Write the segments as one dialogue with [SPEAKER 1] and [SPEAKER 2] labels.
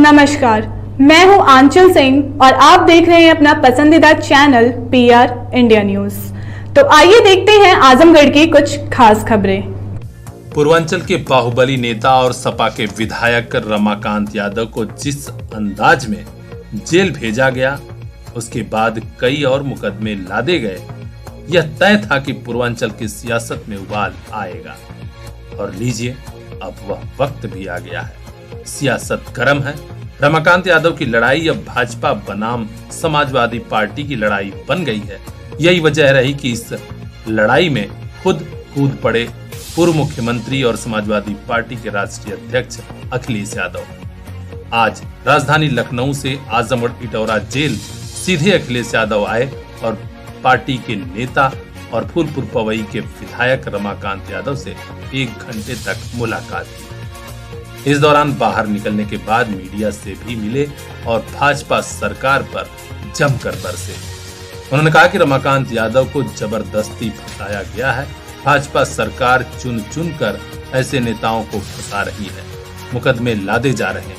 [SPEAKER 1] नमस्कार, मैं हूं आंचल सिंह और आप देख रहे हैं अपना पसंदीदा चैनल PR इंडिया न्यूज। तो आइए देखते हैं आजमगढ़ की कुछ खास खबरें।
[SPEAKER 2] पूर्वांचल के बाहुबली नेता और सपा के विधायक रमाकांत यादव को जिस अंदाज में जेल भेजा गया, उसके बाद कई और मुकदमे लादे गए, यह तय था कि पूर्वांचल की सियासत में उबाल आएगा। और लीजिए, अब वह वक्त भी आ गया है। सियासत गर्म है। रमाकांत यादव की लड़ाई अब भाजपा बनाम समाजवादी पार्टी की लड़ाई बन गई है। यही वजह रही कि इस लड़ाई में खुद कूद पड़े पूर्व मुख्यमंत्री और समाजवादी पार्टी के राष्ट्रीय अध्यक्ष अखिलेश यादव। आज राजधानी लखनऊ से आजमगढ़ इटौरा जेल सीधे अखिलेश यादव आए और पार्टी के नेता और फूलपुर पवई के विधायक रमाकांत यादव से 1 घंटे तक मुलाकात की। इस दौरान बाहर निकलने के बाद मीडिया से भी मिले और भाजपा सरकार पर जमकर बरसे। उन्होंने कहा कि रमाकांत यादव को जबरदस्ती फंसाया गया है। भाजपा सरकार चुन चुन कर ऐसे नेताओं को फंसा रही है, मुकदमे लादे जा रहे हैं,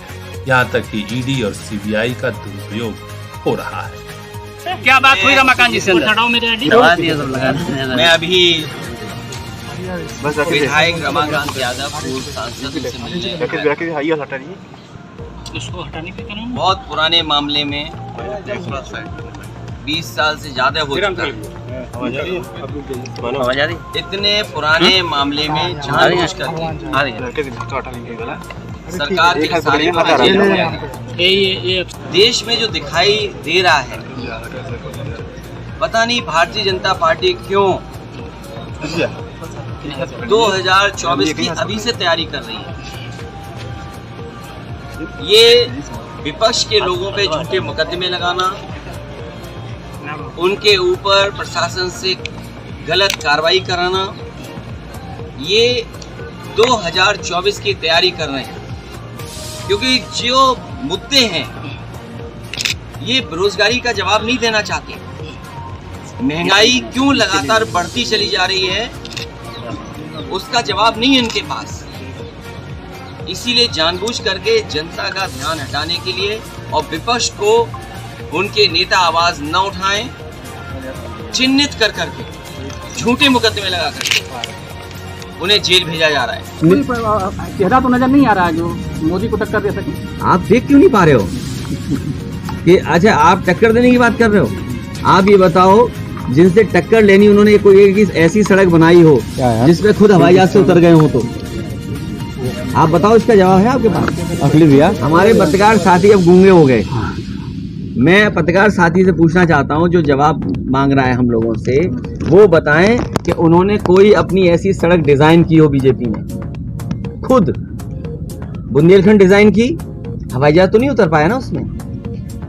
[SPEAKER 2] यहाँ तक कि ED और CBI का दुरुपयोग हो रहा है।
[SPEAKER 3] क्या बात हुई रमाकांत जी से? मैं अभी विधायक रमाकांत यादव पूर्व सांसद से मिलने बहुत पुराने मामले में 20 साल से ज्यादा हो चुका है। इतने पुराने मामले में जानबूझ कर सरकार के देश में जो दिखाई दे रहा है, पता नहीं भारतीय जनता पार्टी क्यों 2024 की अभी से तैयारी कर रही है। ये विपक्ष के लोगों पे झूठे मुकदमे लगाना, उनके ऊपर प्रशासन से गलत कार्रवाई कराना, ये 2024 की तैयारी कर रहे हैं। क्योंकि जो मुद्दे हैं, ये बेरोजगारी का जवाब नहीं देना चाहते। महंगाई क्यों लगातार बढ़ती चली जा रही है, उसका जवाब नहीं है इनके पास। इसीलिए जानबूझ करके जनता का ध्यान हटाने के लिए और विपक्ष को उनके नेता आवाज न उठाएं, चिन्हित कर करके झूठे मुकदमे लगा करके उन्हें जेल भेजा जा रहा है।
[SPEAKER 4] चेहरा तो नजर नहीं आ रहा है जो मोदी को टक्कर दे सके।
[SPEAKER 5] आप देख क्यों नहीं पा रहे हो कि अच्छा आप टक्कर देने की बात कर रहे हो? आप ये बताओ, जिनसे टक्कर लेनी उन्होंने कोई एक ऐसी सड़क बनाई हो जिसमें खुद हवाई जहाज से उतर गए हो, तो आप बताओ, इसका जवाब है आपके पास? अखिलेश भैया, हमारे पत्रकार साथी अब गूंगे हो गए। मैं पत्रकार साथी से पूछना चाहता हूं, जो जवाब मांग रहा है हम लोगों से, वो बताएं कि उन्होंने कोई अपनी ऐसी सड़क डिजाइन की हो बीजेपी ने? खुद बुंदेलखंड डिजाइन की, हवाई जहाज तो नहीं उतर पाया ना उसमें।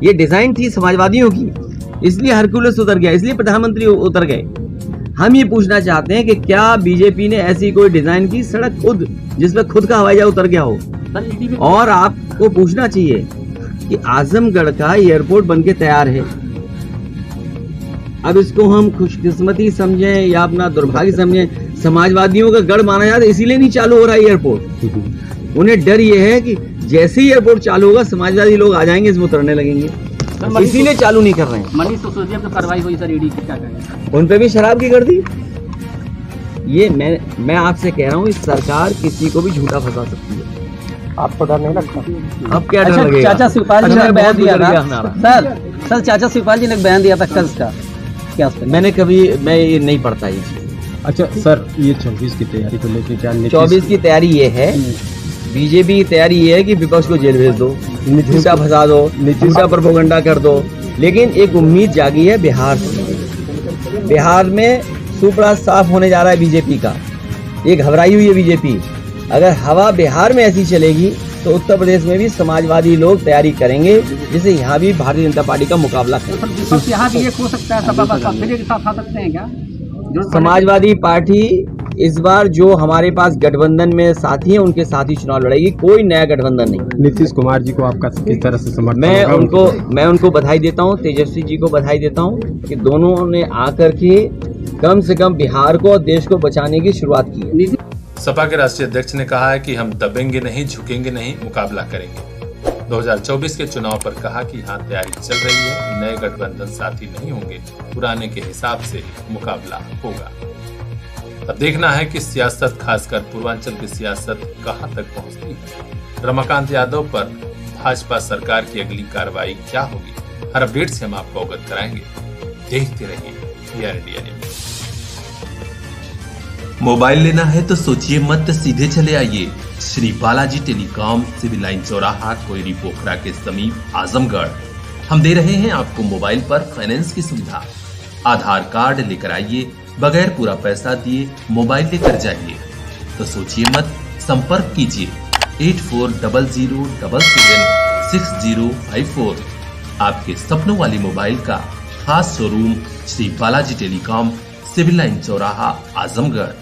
[SPEAKER 5] ये डिजाइन थी समाजवादियों की, इसलिए हरकुलस उतर गया, इसलिए प्रधानमंत्री उतर गए। हम ये पूछना चाहते हैं कि क्या बीजेपी ने ऐसी कोई डिजाइन की सड़क खुद, जिसमें खुद का हवाई जहाज उतर गया हो? और आपको पूछना चाहिए कि आजमगढ़ का एयरपोर्ट बनके तैयार है। अब इसको हम खुशकिस्मती समझें या अपना दुर्भाग्य समझें, समाजवादियों का गढ़ माना जाता है, इसीलिए नहीं चालू हो रहा है एयरपोर्ट। उन्हें डर ये है कि जैसे ही एयरपोर्ट चालू होगा, समाजवादी लोग आ जाएंगे, इसमें उतरने लगेंगे, इसीलिए चालू नहीं कर रहे हैं।
[SPEAKER 4] मनीष सिसोदिया पे कार्रवाई हुई सर, ED की क्या करें?
[SPEAKER 5] उन पे भी शराब की कर दी। ये मैं आपसे कह रहा हूँ, इस सरकार किसी को भी झूठा फंसा सकती है।
[SPEAKER 4] आपको डर नहीं लगता?
[SPEAKER 5] अब क्या डर लगेगा?
[SPEAKER 4] चाचा शिवपाल जी ने बयान दिया था सर, चाचा शिवपाल जी ने बयान दिया था कल का, क्या
[SPEAKER 5] मैं ये नहीं पढ़ता ये चीज।
[SPEAKER 6] अच्छा सर, ये 24 की तैयारी को लेकर क्या?
[SPEAKER 5] 24 की तैयारी ये है, बीजेपी की तैयारी ये है कि विपक्ष को जेल भेज दो, झूठा फंसा दो, झूठा प्रोपेगेंडा कर दो। लेकिन एक उम्मीद जागी है बिहार से। बिहार में सुपड़ा साफ होने जा रहा है बीजेपी का। ये घबराई हुई है बीजेपी। अगर हवा बिहार में ऐसी चलेगी तो उत्तर प्रदेश में भी समाजवादी लोग तैयारी करेंगे, जिससे यहाँ भी भारतीय जनता पार्टी का मुकाबला करेंगे।
[SPEAKER 4] यहाँ भी एक हो सकता है, सपा के साथ आ सकते हैं क्या?
[SPEAKER 5] समाजवादी पार्टी इस बार जो हमारे पास गठबंधन में साथी हैं, उनके साथ ही चुनाव लड़ेगी, कोई नया गठबंधन नहीं।
[SPEAKER 6] नीतीश कुमार जी को आपका किस तरह से समर्थन?
[SPEAKER 5] मैं उनको बधाई देता हूं, तेजस्वी जी को बधाई देता हूं कि दोनों ने आकर के कम से कम बिहार को और देश को बचाने की शुरुआत की है।
[SPEAKER 2] सपा के राष्ट्रीय अध्यक्ष ने कहा है कि हम दबेंगे नहीं, झुकेंगे नहीं, मुकाबला करेंगे। 2024 के चुनाव पर कहा कि यहाँ तैयारी चल रही है, नए गठबंधन साथी नहीं होंगे, पुराने के हिसाब से मुकाबला होगा। अब देखना है कि सियासत, खासकर पूर्वांचल की सियासत कहां तक पहुंचती है। रमाकांत यादव पर भाजपा सरकार की अगली कार्रवाई क्या होगी, हर अपडेट से हम आपको अवगत कराएंगे। देखते रहिए PR इंडिया न्यूज।
[SPEAKER 7] मोबाइल लेना है तो सोचिए मत, सीधे चले आइए Shri Balaji Telecom, Civil Line चौराहा, कोयरी पोखरा के समीप, आजमगढ़। हम दे रहे हैं आपको मोबाइल पर फाइनेंस की सुविधा। आधार कार्ड लेकर आइए, बगैर पूरा पैसा दिए मोबाइल लेकर जाइए। तो सोचिए मत, संपर्क कीजिए 8400776054। आपके सपनों वाली मोबाइल का खास showroom Shri Balaji Telecom, Civil Line चौराहा, आजमगढ़।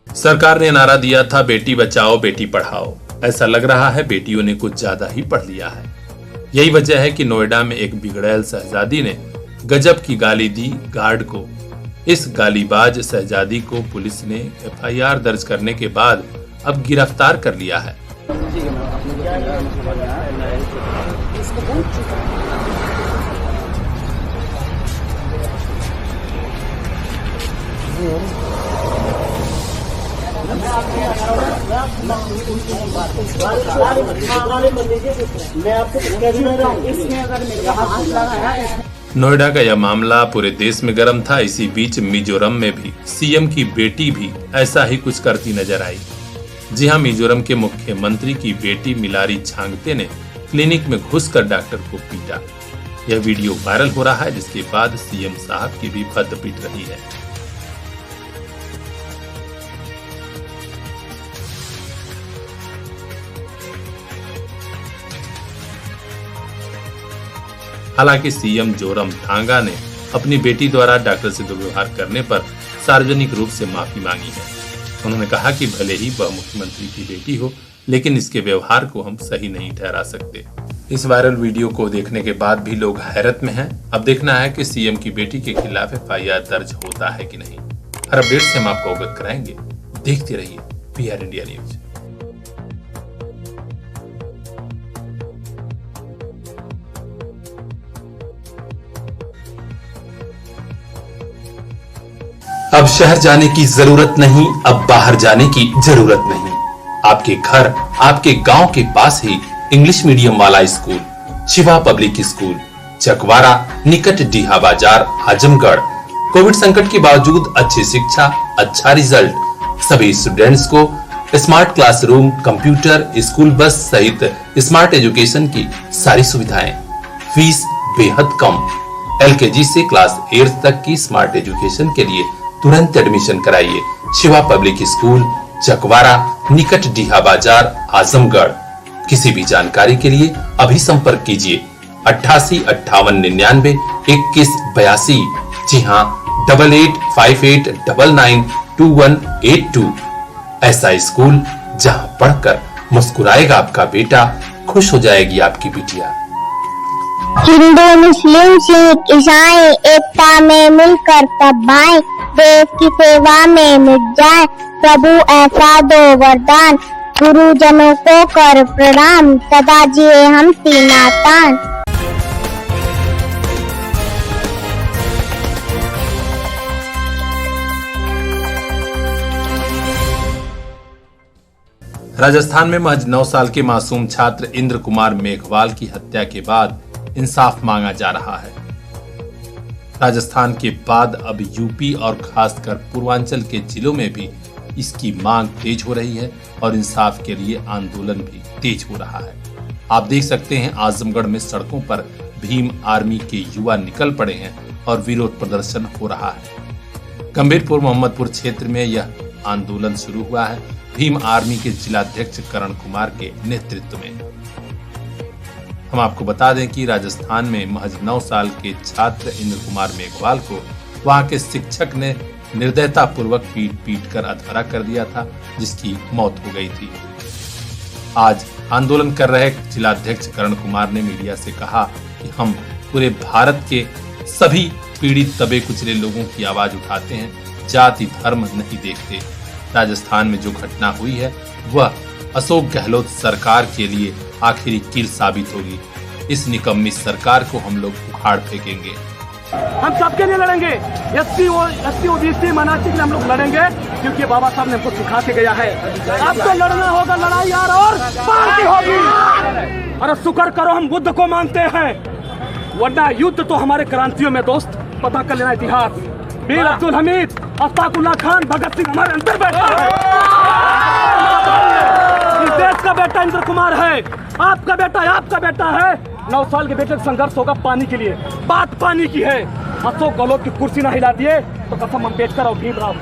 [SPEAKER 2] सरकार ने नारा दिया था बेटी बचाओ बेटी पढ़ाओ। ऐसा लग रहा है बेटियों ने कुछ ज्यादा ही पढ़ लिया है। यही वजह है कि नोएडा में एक बिगड़ैल शहजादी ने गजब की गाली दी गार्ड को। इस गालीबाज शहजादी को पुलिस ने FIR दर्ज करने के बाद अब गिरफ्तार कर लिया है। नोएडा का यह मामला पूरे देश में गर्म था। इसी बीच मिजोरम में भी CM की बेटी भी ऐसा ही कुछ करती नजर आई। जी हां, मिजोरम के मुख्यमंत्री की बेटी मिलारी छांगते ने क्लिनिक में घुसकर डॉक्टर को पीटा। यह वीडियो वायरल हो रहा है, जिसके बाद CM साहब की भी पद पीट रही है। हालांकि CM जोरम थांगा ने अपनी बेटी द्वारा डॉक्टर से दुर्व्यवहार करने पर सार्वजनिक रूप से माफी मांगी है। उन्होंने कहा कि भले ही वह मुख्यमंत्री की बेटी हो, लेकिन इसके व्यवहार को हम सही नहीं ठहरा सकते। इस वायरल वीडियो को देखने के बाद भी लोग हैरत में हैं। अब देखना है कि CM की बेटी के खिलाफ FIR दर्ज होता है कि नहीं। हर अपडेट से हम आपको अवगत कराएंगे। देखते रहिए PR इंडिया न्यूज।
[SPEAKER 7] अब शहर जाने की जरूरत नहीं, अब बाहर जाने की जरूरत नहीं। आपके घर, आपके गांव के पास ही इंग्लिश मीडियम वाला school, Shiva public school, Chakwara, निकट डीहा बाजार, आजमगढ़। कोविड संकट के बावजूद अच्छी शिक्षा, अच्छा रिजल्ट। सभी स्टूडेंट्स को smart classroom, computer, school bus सहित स्मार्ट एजुकेशन की सारी सुविधाएं। फीस बेहद कम। LKG से क्लास 8 तक की स्मार्ट एजुकेशन के लिए तुरंत एडमिशन कराइए। शिवा पब्लिक स्कूल, चकवारा, निकट डीहा बाजार, आजमगढ़। किसी भी जानकारी के लिए अभी संपर्क कीजिए 885899 2182। जी हाँ, 8858992182। ऐसा स्कूल जहां पढ़कर मुस्कुराएगा आपका बेटा, खुश हो जाएगी आपकी बिटिया।
[SPEAKER 8] हिंदू, मुस्लिम, सिख, ईसाई एकता में मिलकर तब भाई, देश की सेवा में मिट जाए। प्रभु ऐसा दो वरदान, गुरुजनों को कर प्रणाम, सदा जिए हम तीनातान।
[SPEAKER 2] राजस्थान में महज 9 साल के मासूम छात्र इंद्र कुमार मेघवाल की हत्या के बाद इंसाफ मांगा जा रहा है। राजस्थान के बाद अब यूपी और खासकर पूर्वांचल के जिलों में भी इसकी मांग तेज हो रही है और इंसाफ के लिए आंदोलन भी तेज हो रहा है। आप देख सकते हैं आजमगढ़ में सड़कों पर भीम आर्मी के युवा निकल पड़े हैं और विरोध प्रदर्शन हो रहा है। गंभीरपुर मोहम्मदपुर क्षेत्र में यह आंदोलन शुरू हुआ है भीम आर्मी के जिलाध्यक्ष करण कुमार के नेतृत्व में। हम आपको बता दें कि राजस्थान में महज 9 साल के छात्र इंद्र कुमार मेघवाल को वहां के शिक्षक ने निर्दयता पूर्वक पीट कर अधमरा कर दिया था, जिसकी मौत हो गई थी। आज आंदोलन कर रहे जिलाध्यक्ष करण कुमार ने मीडिया से कहा कि हम पूरे भारत के
[SPEAKER 7] सभी पीड़ित दबे कुचले लोगों की आवाज उठाते हैं, जाति धर्म नहीं देखते। राजस्थान में जो घटना हुई है वह अशोक गहलोत सरकार के लिए आखिरी कील साबित होगी। इस निकम्मी सरकार को हम लोग उखाड़ फेंकेंगे।
[SPEAKER 9] हम सबके लिए लड़ेंगे, एससी ओबीसी माइनॉरिटी के लिए हम लोग लड़ेंगे, क्योंकि बाबा साहब ने हमको सिखा के गया है। अब तो लड़ना होगा, लड़ाई यार और पार की होगी। अरे शुक्र करो हम बुद्ध को मानते हैं, वरना युद्ध तो हमारे क्रांतियों में दोस्त पता कर लेना इतिहास। वीर अब्दुल हमीद, अश्फाकुल्लाह खान, भगत सिंह हमारे अंदर बैठा है। इस देश का बेटा इंद्र कुमार है, आपका बेटा है। 9 साल के बेटे का संघर्ष होगा पानी के लिए, बात पानी की है। अशोक गहलोत की कुर्सी ना हिला दिए तो कसम अम्बेडकर और भीमराव।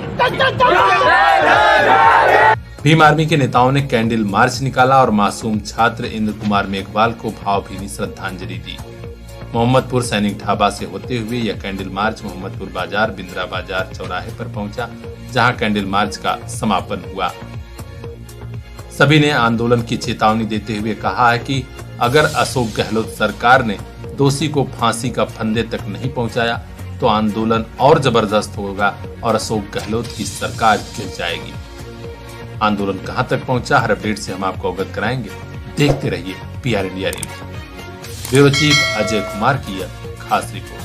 [SPEAKER 7] भीम आर्मी के नेताओं ने कैंडल मार्च निकाला और मासूम छात्र इंद्र कुमार मेघवाल को भावभीनी श्रद्धांजलि दी। मोहम्मदपुर सैनिक ढाबा से होते हुए यह कैंडल मार्च मोहम्मदपुर बाजार बिंद्रा बाजार चौराहे पर पहुंचा, जहां कैंडल मार्च का समापन हुआ। सभी ने आंदोलन की चेतावनी देते हुए कहा है कि अगर अशोक गहलोत सरकार ने दोषी को फांसी का फंदे तक नहीं पहुंचाया तो आंदोलन और जबरदस्त होगा और अशोक गहलोत की सरकार गिर जाएगी। आंदोलन कहां तक पहुंचा, हर अपडेट से हम आपको अवगत कराएंगे। देखते रहिए PR India news. Bureau chief Ajay Kumar की यह खास रिपोर्ट।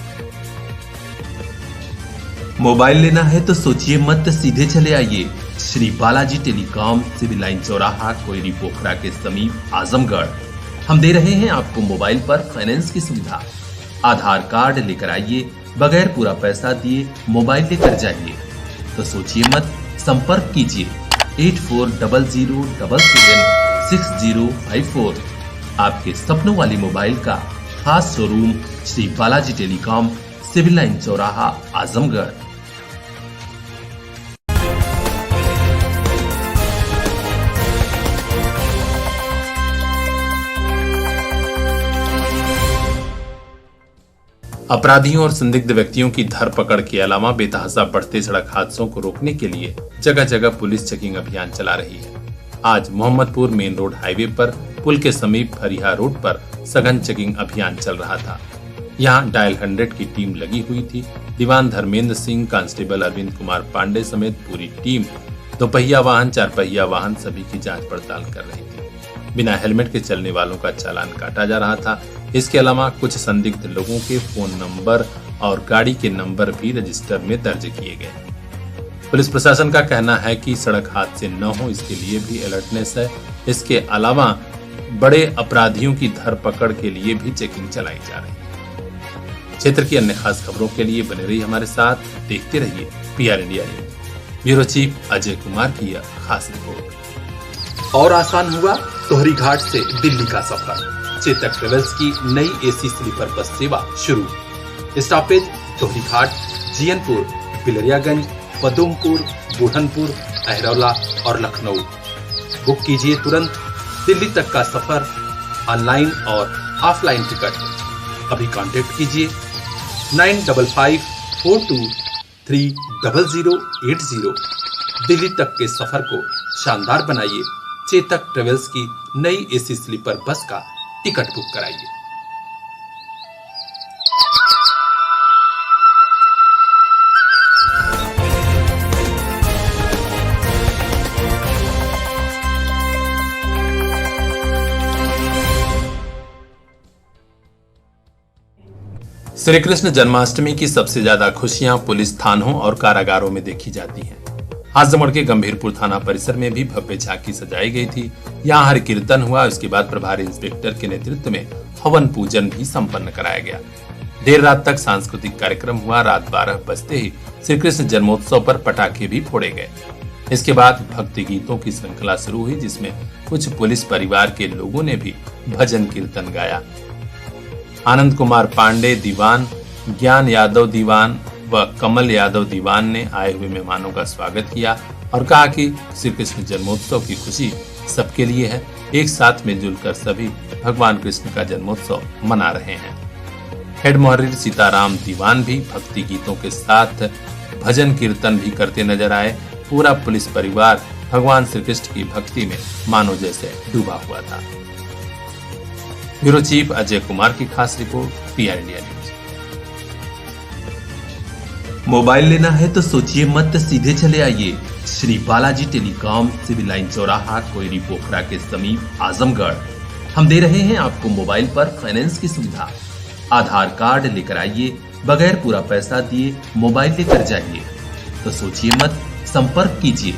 [SPEAKER 2] मोबाइल लेना है तो सोचिए मत, सीधे चले आइए Shri Balaji Telecom, Civil Line चौराहा, कोयरी पोखरा के समीप, आजमगढ़। हम दे रहे हैं आपको मोबाइल पर फाइनेंस की सुविधा। आधार कार्ड लेकर आइए, बगैर पूरा पैसा दिए मोबाइल लेकर जाइए। तो सोचिए मत, संपर्क कीजिए 8400776054। आपके सपनों वाली मोबाइल का खास showroom Shri Balaji Telecom, Civil Line चौराहा, आजमगढ़। अपराधियों और संदिग्ध व्यक्तियों की धरपकड़ के अलावा बेतहाशा बढ़ते सड़क हादसों को रोकने के लिए जगह जगह पुलिस चेकिंग अभियान चला रही है। आज मोहम्मदपुर मेन रोड हाईवे पर पुल के समीप फरिया रोड पर सघन चेकिंग अभियान चल रहा था। यहाँ डायल 100 की टीम लगी हुई थी। दीवान धर्मेंद्र सिंह, कांस्टेबल अरविंद कुमार पांडे समेत पूरी टीम दोपहिया वाहन, 4 पहिया वाहन सभी की जांच पड़ताल कर रही थी। बिना हेलमेट के चलने वालों का चालान काटा जा रहा था। इसके अलावा कुछ संदिग्ध लोगों के फोन नंबर और गाड़ी के नंबर भी रजिस्टर में दर्ज किए गए। पुलिस प्रशासन का कहना है कि सड़क हादसे न हो इसके लिए भी अलर्टनेस है। इसके अलावा बड़े अपराधियों की धरपकड़ के लिए भी चेकिंग चलाई जा रही है। क्षेत्र की अन्य खास खबरों के लिए बने रहिए हमारे साथ, देखते रहिए PR India news. Bureau chief Ajay Kumar की यह खास रिपोर्ट।
[SPEAKER 7] और आसान हुआ तोहरी घाट से दिल्ली का सफर। चेतक ट्रेवल्स की नई AC स्लीपर बस सेवा शुरू। स्टॉपेज तोहरी घाट, जियनपुर, बिलरियागंज, पदुमपुर, बुढ़नपुर, अहरौला और लखनऊ। बुक कीजिए तुरंत दिल्ली तक का सफर, ऑनलाइन और ऑफलाइन टिकट। अभी कांटेक्ट कीजिए 9554230080। दिल्ली तक के सफर को शानदार बनाइए। चेतक ट्रेवल्स की नई AC स्लीपर बस का टिकट बुक कराइए। श्री कृष्ण जन्माष्टमी की सबसे ज्यादा खुशियां पुलिस थानों और कारागारों में देखी जाती हैं। आजमगढ़ के गंभीरपुर थाना परिसर में भी भव्य झांकी सजाई गई थी। यहाँ हर कीर्तन हुआ। उसके बाद प्रभारी इंस्पेक्टर के नेतृत्व में हवन पूजन भी संपन्न कराया गया। देर रात तक सांस्कृतिक कार्यक्रम हुआ। रात 12 बजते ही श्री कृष्ण जन्मोत्सव पर पटाखे भी फोड़े गए। इसके बाद भक्ति गीतों की श्रृंखला शुरू हुई, जिसमें कुछ पुलिस परिवार के लोगों ने भी भजन कीर्तन गाया। आनंद कुमार पांडे दीवान, ज्ञान यादव दीवान व कमल यादव दीवान ने आए हुए मेहमानों का स्वागत किया और कहा कि श्री कृष्ण जन्मोत्सव की खुशी सबके लिए है। एक साथ मिलजुल कर सभी भगवान कृष्ण का जन्मोत्सव मना रहे हैं। हेड मुहर्रिर सीताराम दीवान भी भक्ति गीतों के साथ भजन कीर्तन भी करते नजर आए। पूरा पुलिस परिवार भगवान श्री कृष्ण की भक्ति में मानो जैसे डूबा हुआ था। ब्यूरो चीफ अजय कुमार की खास report PR India news. Mobile लेना है तो सोचिए मत, सीधे चले आइए Shri Balaji Telecom, Civil Line चौराहा, कोयरी पोखरा के समीप आजमगढ़। हम दे रहे हैं आपको मोबाइल पर फाइनेंस की सुविधा। आधार कार्ड लेकर आइए, बगैर पूरा पैसा दिए मोबाइल लेकर जाइए। तो सोचिए मत, संपर्क कीजिए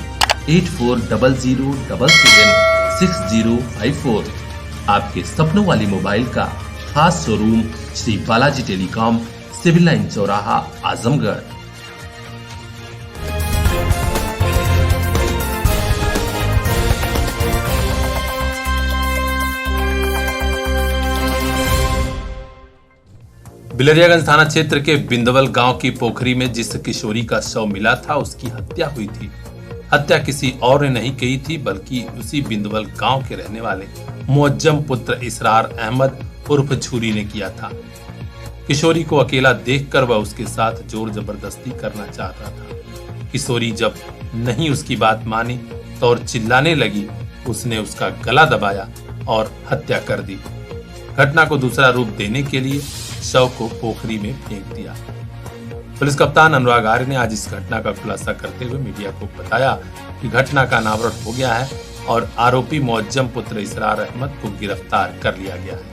[SPEAKER 7] 8400776054। आपके सपनों वाली मोबाइल का खास showroom Shri Balaji Telecom, Civil Line चौराहा, आजमगढ़।
[SPEAKER 2] बिलरियागंज थाना क्षेत्र के बिंदवल गांव की पोखरी में जिस किशोरी का शव मिला था, उसकी हत्या हुई थी। हत्या किसी और ने नहीं की थी, बल्कि उसी बिंदवल गांव के रहने वाले मुअज्जम पुत्र इसरार अहमद उर्फ झूरी ने किया था। किशोरी को अकेला देखकर वह उसके साथ जोर जबरदस्ती करना चाहता था। किशोरी जब नहीं उसकी बात मानी तो और चिल्लाने लगी, उसने उसका गला दबाया और हत्या कर दी। घटना को दूसरा रूप देने के लिए शव को पोखरी में फेंक दिया। पुलिस कप्तान अनुराग आर्य ने आज इस घटना का खुलासा करते हुए मीडिया को बताया कि घटना का अनावरण हो गया है और आरोपी मुअज्जम पुत्र इसरार अहमद को गिरफ्तार कर लिया गया है।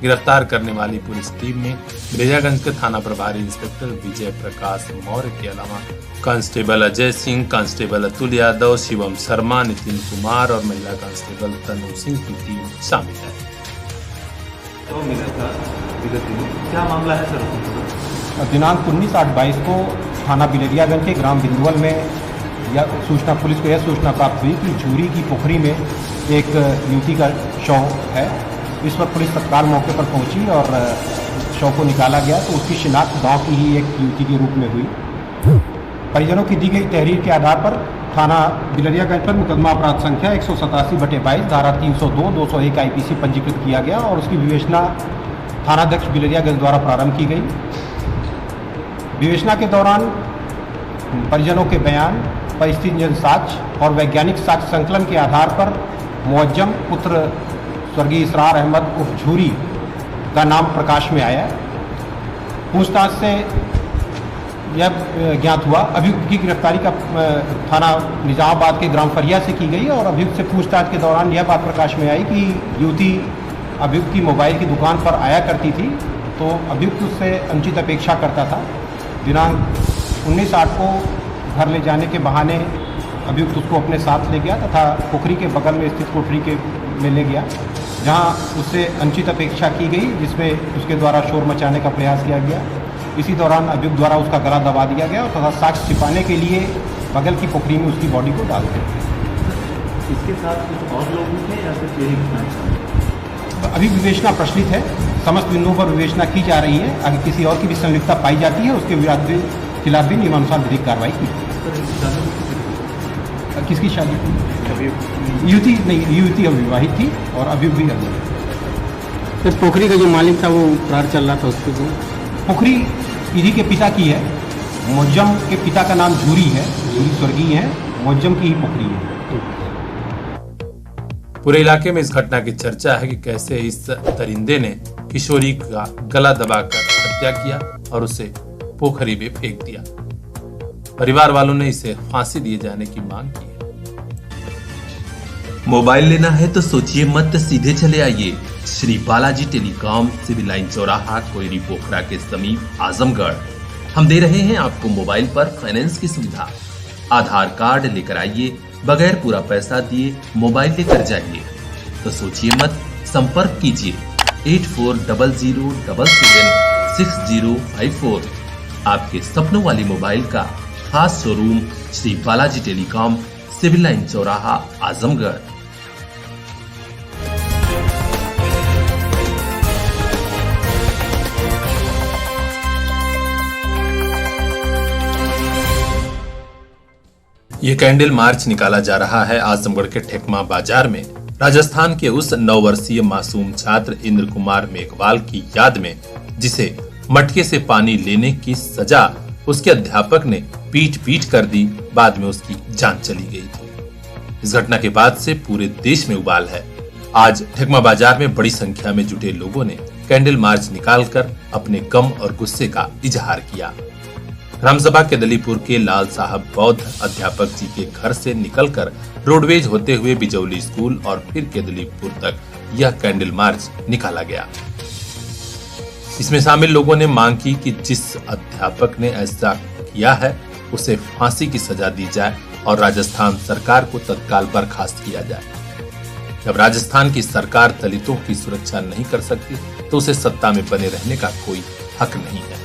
[SPEAKER 2] गिरफ्तार करने वाली पुलिस टीम में बिलरियागंज के थाना प्रभारी इंस्पेक्टर विजय प्रकाश मौर्य के अलावा कांस्टेबल अजय सिंह, कांस्टेबल अतुल यादव, शिवम शर्मा, नितिन कुमार और महिला कांस्टेबल तनु सिंह की टीम शामिल है।
[SPEAKER 6] क्या मामला है सर? दिनांक 19/8/22 को थाना बिलरियागंज के ग्राम बिंदुवल में पुलिस को यह सूचना प्राप्त हुई कि झूरी की पोखरी में एक युवती का शव है। इस पर पुलिस तत्काल मौके पर पहुंची और शव को निकाला गया तो उसकी शिनाख्त गांव की ही एक युवती के रूप में हुई। परिजनों की दी गई तहरीर के आधार पर थाना बिलरियागंज पर मुकदमा अपराध संख्या 187/22 धारा 302, 201 IPC पंजीकृत किया गया और उसकी विवेचना थानाध्यक्ष बिलरियागंज द्वारा प्रारंभ की गई। विवेचना के दौरान परिजनों के बयान, परिस्थितिजन्य साक्ष्य और वैज्ञानिक साक्ष्य संकलन के आधार पर मुअज्जम पुत्र स्वर्गीय इसरार अहमद उर्फ झूरी का नाम प्रकाश में आया। पूछताछ से यह ज्ञात हुआ अभियुक्त की गिरफ्तारी का थाना निजामाबाद के ग्राम फरिया से की गई और अभियुक्त से पूछताछ के दौरान यह बात प्रकाश में आई कि युवती अभियुक्त की मोबाइल की दुकान पर आया करती थी, तो अभियुक्त उससे अनुचित अपेक्षा करता था। दिनांक 19/8 को घर ले जाने के बहाने अभियुक्त उसको अपने साथ ले गया तथा पोखरी के बगल में स्थित कोठरी में ले गया, जहां उससे अनुचित अपेक्षा की गई, जिसमें उसके द्वारा शोर मचाने का प्रयास किया गया। इसी दौरान अभियुक्त द्वारा उसका गला दबा दिया गया और तथा साक्ष्य छिपाने के लिए बगल की पोखरी में उसकी बॉडी को डाल दिया।
[SPEAKER 10] इसके साथ कुछ और लोग थे या सिर्फ यही घटना?
[SPEAKER 6] अभी विवेचना प्रचलित है, समस्त बिंदुओं पर विवेचना की जा रही है। अगर किसी और की भी संलिप्तता पाई जाती है उसके खिलाफ भी नियमानुसार विधिक कार्रवाई की। किसकी शादी? युवती नहीं, युवती अविवाहित थी और अभियुक्त भी अविवाहित।
[SPEAKER 4] तो पोखरी का जो मालिक था वो फरार चल रहा था, उसको
[SPEAKER 6] पोखरी इन्हीं के पिता की है। मुअज्जम के पिता का नाम झूरी है, झूरी स्वर्गीय है, मुअज्जम की ही पोखरी है।
[SPEAKER 2] पूरे इलाके में इस घटना की चर्चा है कि कैसे इस दरिंदे ने किशोरी का गला दबाकर हत्या किया और उसे पोखरी में फेंक दिया। परिवार वालों ने इसे फांसी दिए जाने की मांग की है।
[SPEAKER 7] मोबाइल लेना है तो सोचिए मत, सीधे चले आइए Shri Balaji Telecom, Civil Line चौराहा, कोयरी पोखरा के समीप आजमगढ़। हम दे रहे हैं आपको मोबाइल पर फाइनेंस की सुविधा। आधार कार्ड लेकर आइए, बगैर पूरा पैसा दिए मोबाइल लेकर जाइए। तो सोचिए मत, संपर्क कीजिए 8400776054। आपके सपनों वाली मोबाइल का खास showroom Shri Balaji Telecom, Civil Line चौराहा, आजमगढ़।
[SPEAKER 2] ये कैंडल मार्च निकाला जा रहा है आजमगढ़ के ठेकमा बाजार में। राजस्थान के उस 9 वर्षीय मासूम छात्र इंद्र कुमार मेघवाल की याद में, जिसे मटके से पानी लेने की सजा उसके अध्यापक ने पीट कर दी, बाद में उसकी जान चली गई थी। इस घटना के बाद से पूरे देश में उबाल है। आज ठेकमा बाजार में बड़ी संख्या में जुटे लोगों ने कैंडल मार्च निकालकर अपने गम और गुस्से का इजहार किया। रामसभा केदलीपुर के लाल साहब बौद्ध अध्यापक जी के घर से निकलकर रोडवेज होते हुए बिजौली स्कूल और फिर केदलीपुर तक यह कैंडल मार्च निकाला गया। इसमें शामिल लोगों ने मांग की कि जिस अध्यापक ने ऐसा किया है उसे फांसी की सजा दी जाए और राजस्थान सरकार को तत्काल बर्खास्त किया जाए। जब राजस्थान की सरकार दलितों की सुरक्षा नहीं कर सकती तो उसे सत्ता में बने रहने का कोई हक नहीं है।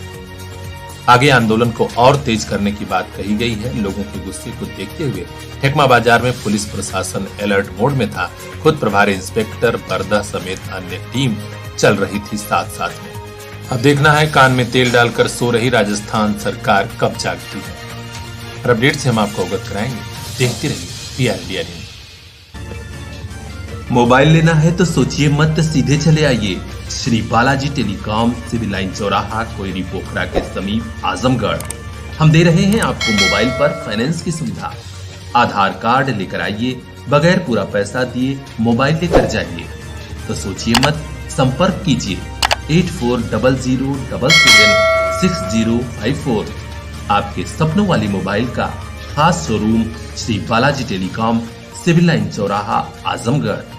[SPEAKER 2] आगे आंदोलन को और तेज करने की बात कही गई है। लोगों के गुस्से को देखते हुए ठेकमा बाजार में पुलिस प्रशासन अलर्ट मोड में था। खुद प्रभारी इंस्पेक्टर बरदा समेत अन्य टीम चल रही थी साथ साथ में। अब देखना है कान में तेल डालकर सो रही राजस्थान सरकार कब जागती है। और अपडेट से हम आपको अवगत कराएंगे। देखते रहिए PR इंडिया न्यूज।
[SPEAKER 7] मोबाइल लेना है तो सोचिए मत, सीधे चले आइए Shri Balaji Telecom, Civil Line चौराहा, कोयरी पोखरा के समीप, आजमगढ़। हम दे रहे हैं आपको मोबाइल पर फाइनेंस की सुविधा। आधार कार्ड लेकर आइए, बगैर पूरा पैसा दिए मोबाइल लेकर जाइए। तो सोचिए मत, संपर्क कीजिए 8400776054। आपके सपनों वाली मोबाइल का खास showroom Shri Balaji Telecom, Civil Line चौराहा, आजमगढ़।